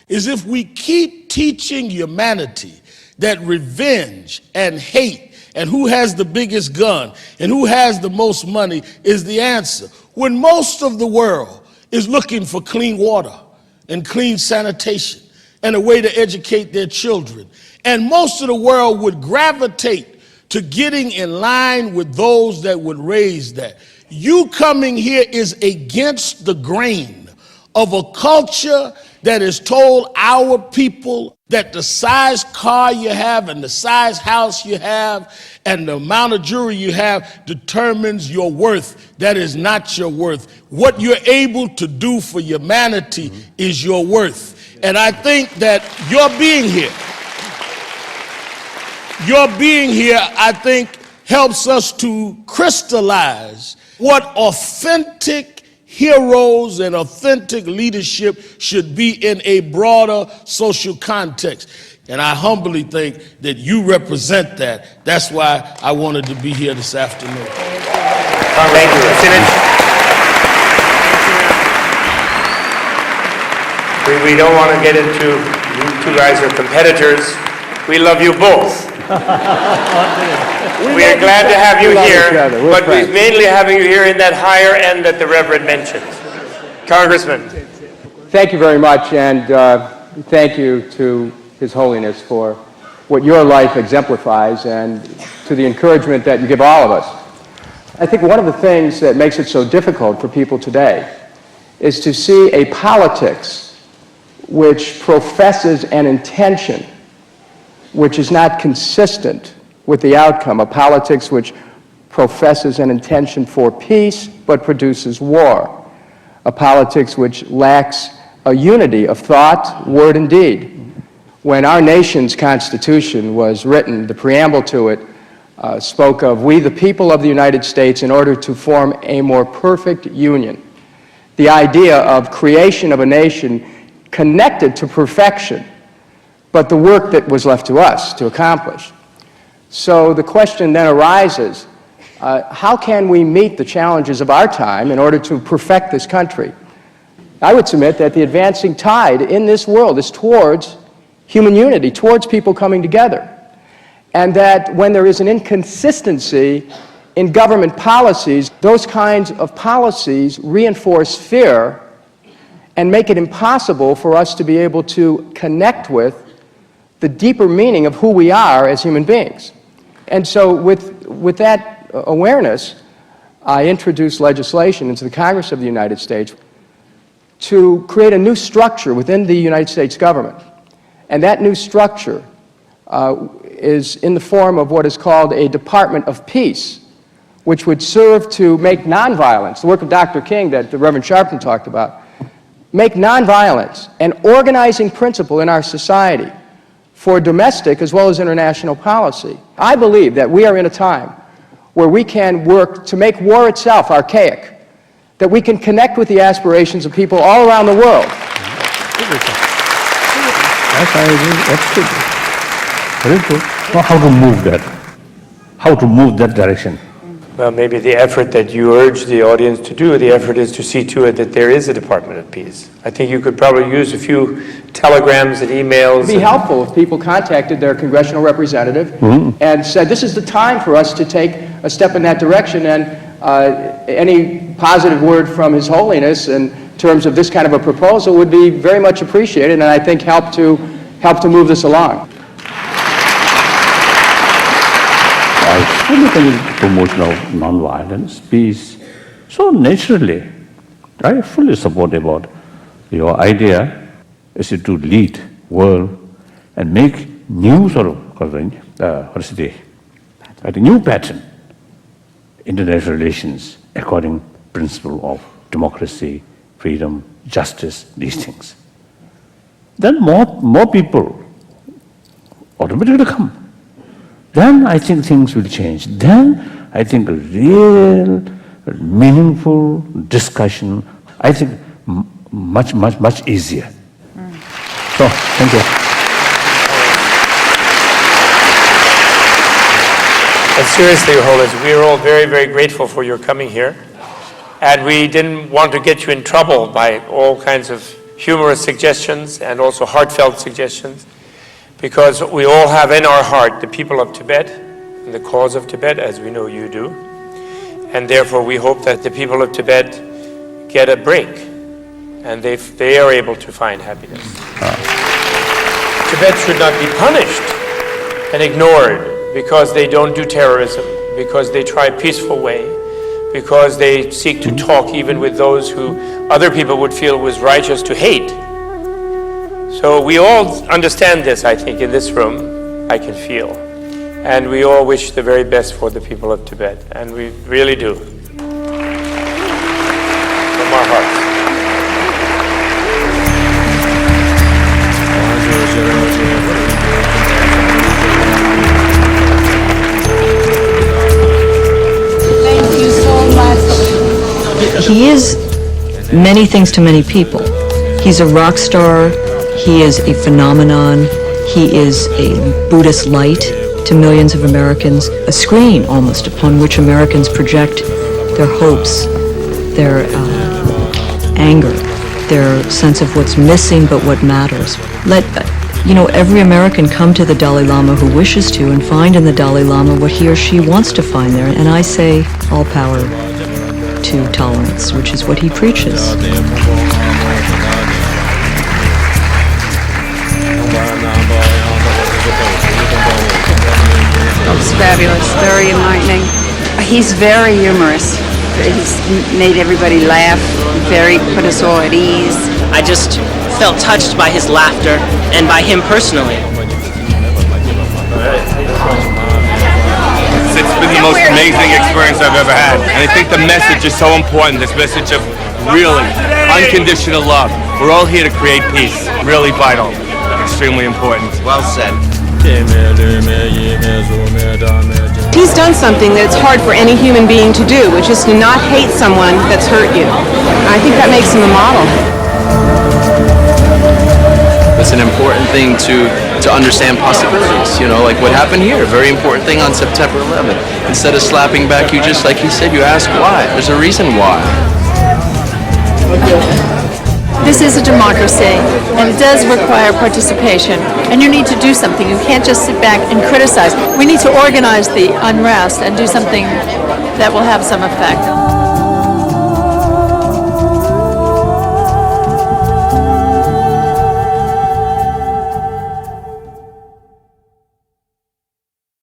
is if we keep teaching humanity that revenge and hate and who has the biggest gun and who has the most money is the answer, when most of the world is looking for clean water and clean sanitation and a way to educate their children. And most of the world would gravitate to getting in line with those that would raise that. You coming here is against the grain of a culture that has told our people that the size car you have and the size house you have and the amount of jewelry you have determines your worth. That is not your worth. What you're able to do for humanity is your worth. And I think that your being here, I think, helps us to crystallize what authentic heroes and authentic leadership should be in a broader social context. And I humbly think that you represent that. That's why I wanted to be here this afternoon. Thank you. We don't want to get into you two guys are competitors. We love you both. We are glad to have you here, but we're mainly having you here in that higher end that the Reverend mentioned. Congressman. Thank you very much, and thank you to His Holiness for what your life exemplifies and to the encouragement that you give all of us. I think one of the things that makes it so difficult for people today is to see a politics which professes an intention which is not consistent with the outcome, a politics which professes an intention for peace but produces war, a politics which lacks a unity of thought, word, and deed. When our nation's Constitution was written, the preamble to it spoke of, "We, the people of the United States, in order to form a more perfect union." The idea of creation of a nation connected to perfection, but the work that was left to us to accomplish. So the question then arises, how can we meet the challenges of our time in order to perfect this country? I would submit that the advancing tide in this world is towards human unity, towards people coming together. And that when there is an inconsistency in government policies, those kinds of policies reinforce fear and make it impossible for us to be able to connect with the deeper meaning of who we are as human beings. And so with that awareness, I introduced legislation into the Congress of the United States to create a new structure within the United States government. And that new structure is in the form of what is called a Department of Peace, which would serve to make nonviolence, the work of Dr. King that the Reverend Sharpton talked about, make nonviolence an organizing principle in our society for domestic as well as international policy. I believe that we are in a time where we can work to make war itself archaic, that we can connect with the aspirations of people all around the world. That's good. Very good. Now how to move that? How to move that direction? Well, maybe the effort that you urge the audience to do, the effort is to see to it that there is a Department of Peace. I think you could probably use a few telegrams and emails. It would be helpful if people contacted their congressional representative and said, this is the time for us to take a step in that direction, and any positive word from His Holiness in terms of this kind of a proposal would be very much appreciated, and I think help to move this along. Promotion of nonviolence, peace. So naturally, I fully support about your idea is to lead world and make new sort of new pattern international relations according principle of democracy, freedom, justice, these things. Then more people automatically come. Then I think things will change. Then I think a real, meaningful discussion, I think much easier. So, thank you. And seriously, Your Holiness, we are all very, very grateful for your coming here. And we didn't want to get you in trouble by all kinds of humorous suggestions and also heartfelt suggestions, because we all have in our heart the people of Tibet and the cause of Tibet, as we know you do. And therefore we hope that the people of Tibet get a break and they are able to find happiness. Tibet should not be punished and ignored because they don't do terrorism, because they try a peaceful way, because they seek to talk even with those who other people would feel was righteous to hate. So we all understand this, I think, in this room, I can feel. And we all wish the very best for the people of Tibet, and we really do. From our hearts. He is many things to many people. He's a rock star, he is a phenomenon, he is a Buddhist light to millions of Americans, a screen almost upon which Americans project their hopes, their anger, their sense of what's missing but what matters. Let every American come to the Dalai Lama who wishes to and find in the Dalai Lama what he or she wants to find there. And I say all power to tolerance, which is what he preaches. That was fabulous, very enlightening. He's very humorous. He's made everybody laugh, put us all at ease. I just felt touched by his laughter and by him personally. It's been the most amazing experience I've ever had. And I think the message is so important, this message of really unconditional love. We're all here to create peace. Really vital. Extremely important. Well said. He's done something that's hard for any human being to do, which is to not hate someone that's hurt you. I think that makes him a model. It's an important thing to understand possibilities, like what happened here. Very important thing on September 11th. Instead of slapping back, you just, like he said, you ask why. There's a reason why. This is a democracy, and it does require participation, and you need to do something. You can't just sit back and criticize. We need to organize the unrest and do something that will have some effect.